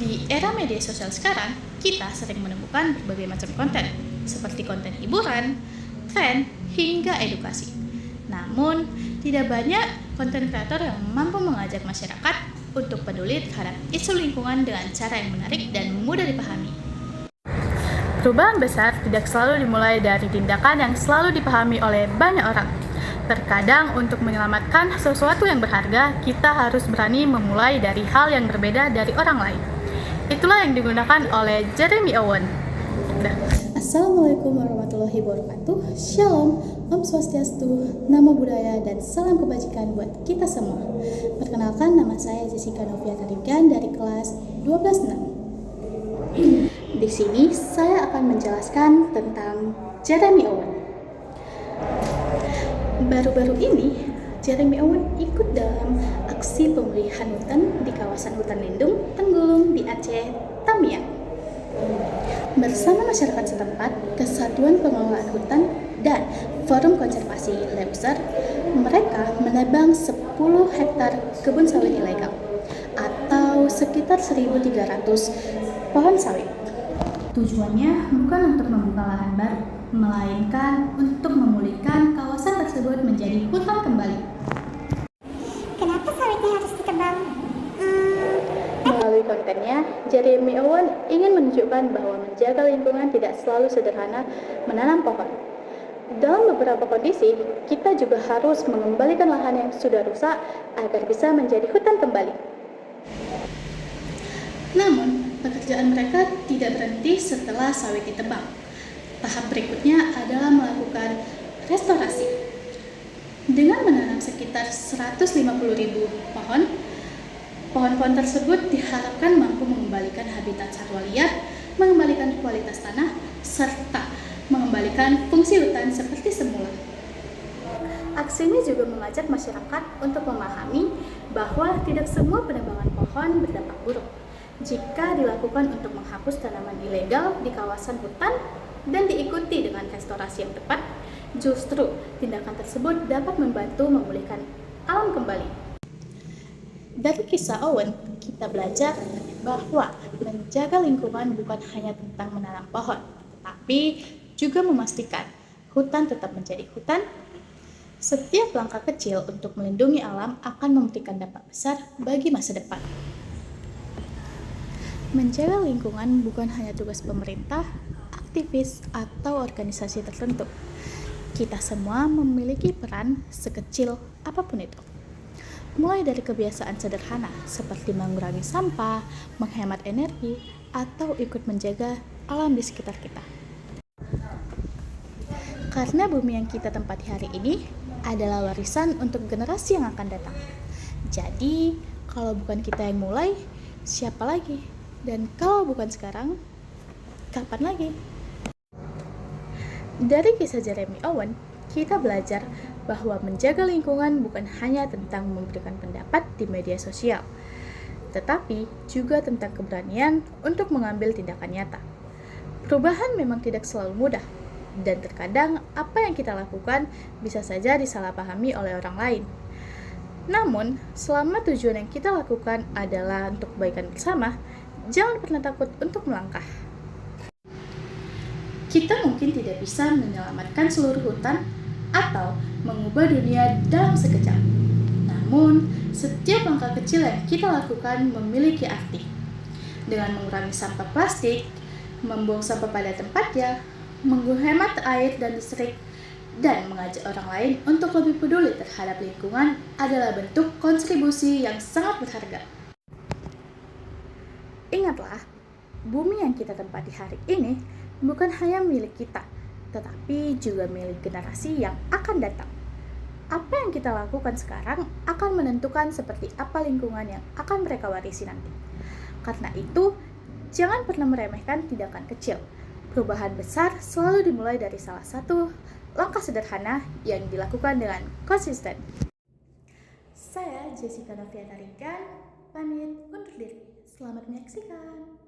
Di era media sosial sekarang, kita sering menemukan berbagai macam konten, seperti konten hiburan, tren, hingga edukasi. Namun, tidak banyak konten kreator yang mampu mengajak masyarakat untuk peduli terhadap isu lingkungan dengan cara yang menarik dan mudah dipahami. Perubahan besar tidak selalu dimulai dari tindakan yang selalu dipahami oleh banyak orang. Terkadang untuk menyelamatkan sesuatu yang berharga, kita harus berani memulai dari hal yang berbeda dari orang lain. Itulah yang digunakan oleh Jeremy Owen. Assalamualaikum warahmatullahi wabarakatuh. Shalom, Om Swastiastu, Namo Buddhaya, dan salam kebajikan buat kita semua. Perkenalkan, nama saya Jessica Novia Tarigan dari kelas 12-6. Di sini saya akan menjelaskan tentang Jeremy Owen. Baru-baru ini, Jeremy Owen ikut dalam aksi pemulihan hutan di kawasan hutan lindung Tenggulung di Aceh, Tamiang. Bersama masyarakat setempat, Kesatuan Pengelolaan Hutan, dan Forum Konservasi Leuser, mereka menebang 10 hektar kebun sawit ilegal atau sekitar 1.300 pohon sawit. Tujuannya bukan untuk membuka lahan baru, melainkan untuk memulihkan kawasan tersebut menjadi hutan kembali. Kenapa sawitnya harus ditebang? Melalui kontennya, Jeremy Owen ingin menunjukkan bahwa menjaga lingkungan tidak selalu sederhana menanam pohon. Dalam beberapa kondisi, kita juga harus mengembalikan lahan yang sudah rusak agar bisa menjadi hutan kembali. Namun, pekerjaan mereka tidak berhenti setelah sawit ditebang. Tahap berikutnya adalah melakukan restorasi. Dengan menanam sekitar 150.000 pohon, pohon-pohon tersebut diharapkan mampu mengembalikan habitat satwa liar, mengembalikan kualitas tanah, serta mengembalikan fungsi hutan seperti semula. Aksi ini juga mengajak masyarakat untuk memahami bahwa tidak semua penebangan pohon berdampak buruk. Jika dilakukan untuk menghapus tanaman ilegal di kawasan hutan dan diikuti dengan restorasi yang tepat, justru tindakan tersebut dapat membantu memulihkan alam kembali. Dari kisah Owen, kita belajar bahwa menjaga lingkungan bukan hanya tentang menanam pohon, tetapi juga memastikan hutan tetap menjadi hutan. Setiap langkah kecil untuk melindungi alam akan memberikan dampak besar bagi masa depan. Menjaga lingkungan bukan hanya tugas pemerintah, aktivis, atau organisasi tertentu. Kita semua memiliki peran sekecil apapun itu. Mulai dari kebiasaan sederhana seperti mengurangi sampah, menghemat energi, atau ikut menjaga alam di sekitar kita. Karena bumi yang kita tempati hari ini adalah warisan untuk generasi yang akan datang. Jadi, kalau bukan kita yang mulai, siapa lagi? Dan kalau bukan sekarang, kapan lagi? Dari kisah Jeremy Owen, kita belajar bahwa menjaga lingkungan bukan hanya tentang memberikan pendapat di media sosial, tetapi juga tentang keberanian untuk mengambil tindakan nyata. Perubahan memang tidak selalu mudah, dan terkadang apa yang kita lakukan bisa saja disalahpahami oleh orang lain. Namun, selama tujuan yang kita lakukan adalah untuk kebaikan bersama, jangan pernah takut untuk melangkah. Kita mungkin tidak bisa menyelamatkan seluruh hutan atau mengubah dunia dalam sekejap. Namun, setiap langkah kecil yang kita lakukan memiliki arti. Dengan mengurangi sampah plastik, membuang sampah pada tempatnya, menghemat air dan listrik, dan mengajak orang lain untuk lebih peduli terhadap lingkungan adalah bentuk kontribusi yang sangat berharga. Ingatlah, bumi yang kita tempati hari ini bukan hanya milik kita, tetapi juga milik generasi yang akan datang. Apa yang kita lakukan sekarang akan menentukan seperti apa lingkungan yang akan mereka warisi nanti. Karena itu, jangan pernah meremehkan tindakan kecil. Perubahan besar selalu dimulai dari salah satu langkah sederhana yang dilakukan dengan konsisten. Saya Jessica Novia Tarigan, pamit undur diri. Selamat menyaksikan.